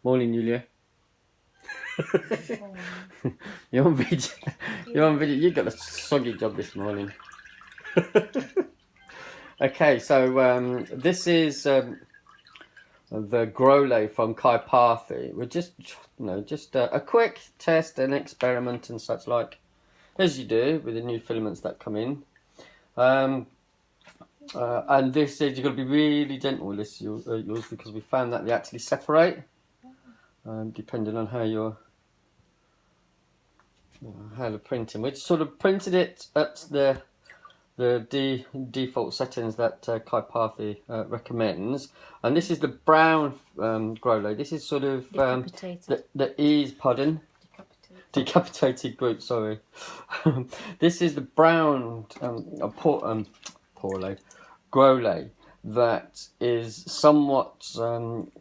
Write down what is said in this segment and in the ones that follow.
Morning, Julia. You're on video. You're on video. You got a soggy job this morning. Okay, so this is the Growlay from Parthy. We're just, just a quick test and experiment and such like, as you do with the new filaments that come in. And this is, you've got to be really gentle with this, yours, because we found that they actually separate, depending on how you're how the printing. We sort of printed it at the default settings that Parthy recommends, and this is the brown Growlay. This is sort of the ease, pardon, decapitated group. Sorry, this is the brown Growlay that is somewhat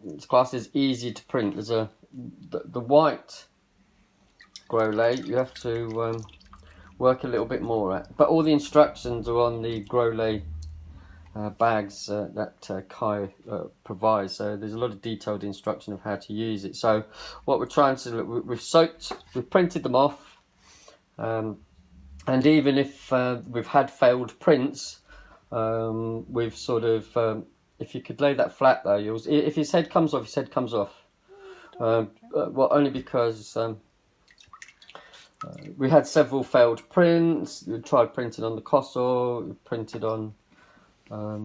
it's classed as easy to print. There's the white Growlay you have to work a little bit more at, but all the instructions are on the Growlay bags that Kai provides, so there's a lot of detailed instruction of how to use it. So what we're trying to do, we've printed them off, and even if we've had failed prints, we've sort of if you could lay that flat though, if his head comes off, his head comes off. Well, only because we had several failed prints. We tried printing on the Kosovo, we printed on a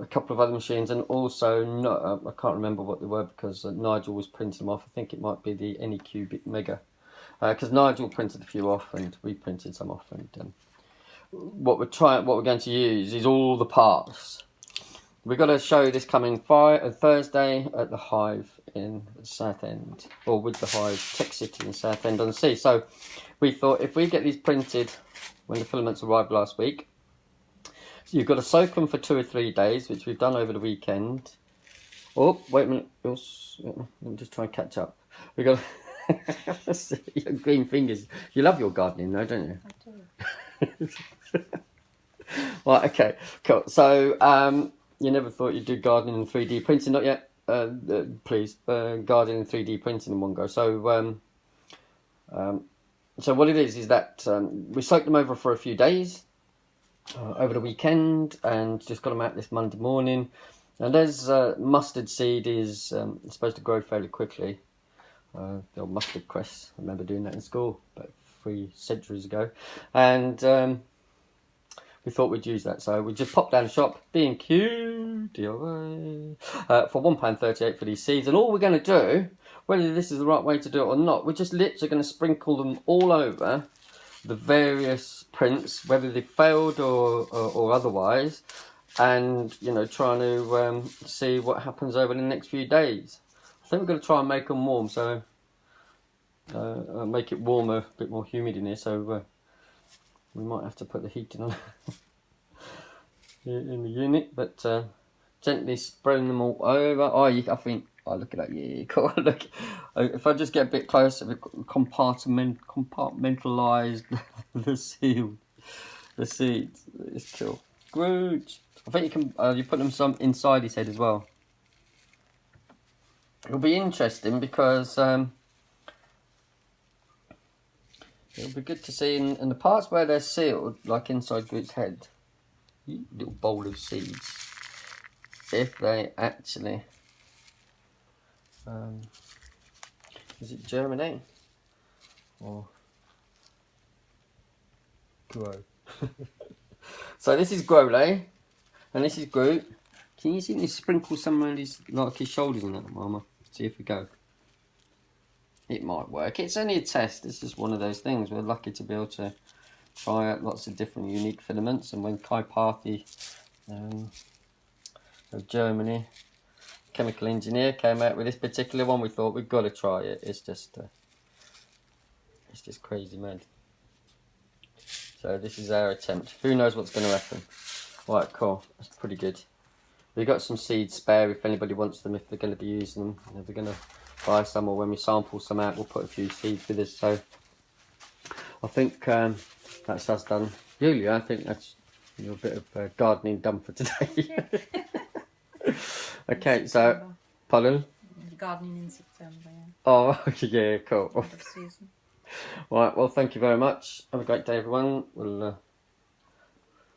couple of other machines, and also I can't remember what they were because Nigel was printing them off. I think it might be the NEQ Mega, because Nigel printed a few off and we printed some off. And what we're going to use is all the parts. We've got a show this coming Thursday at the Hive in Southend, or with the Hive Tech City in Southend on the Sea. So we thought if we get these printed when the filaments arrived last week, so you've got to soak them for 2 or 3 days, which we've done over the weekend. Oh, wait a minute. Let me just try and catch up. We've got your green fingers. You love your gardening though, don't you? I do. Right, okay, cool. So you never thought you'd do gardening in 3D printing? Not yet. Please, gardening in 3D printing in one go. So so what it is that we soaked them over for a few days over the weekend, and just got them out this Monday morning. And as mustard seed is supposed to grow fairly quickly, the old mustard cress, I remember doing that in school about 3 centuries ago, and we thought we'd use that. So we just popped down the shop, B&Q, DIY, for £1.38 for these seeds. And all we're going to do, whether this is the right way to do it or not, we're just literally going to sprinkle them all over the various prints, whether they failed or otherwise, and trying to see what happens over the next few days. I think we're going to try and make them warm, so make it warmer, a bit more humid in here, so we might have to put the heating on in the unit, but gently spreading them all over. I think, look at that, yeah, cool. Look, if I just get a bit closer, we compartmentalize the seeds. It's cool. Groot. I think you can. You put them some inside his head as well. It'll be interesting because it'll be good to see in the parts where they're sealed, like inside Groot's head, little bowl of seeds, if they actually is it germinate or grow? So this is Growlay and this is Groot. Can you see me sprinkle some around his shoulders and that, Mama? See if we go. It might work. It's only a test. It's just one of those things. We're lucky to be able to try out lots of different unique filaments. And when Parthy of Germany, chemical engineer, came out with this particular one, we thought we've got to try it. It's just crazy mad. So this is our attempt. Who knows what's going to happen? Right, cool. That's pretty good. We've got some seeds spare if anybody wants them, if they're going to be using them. If they're going to buy some, or when we sample some out, we'll put a few seeds with us. So I think that's us done. Julia, I think that's a bit of gardening done for today. Okay, so, pardon? gardening in September. Yeah. Oh, yeah, cool. End of season. Right, well, thank you very much. Have a great day, everyone.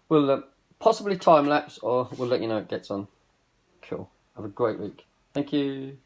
We'll possibly time lapse, or we'll let you know it gets on. Cool. Have a great week. Thank you.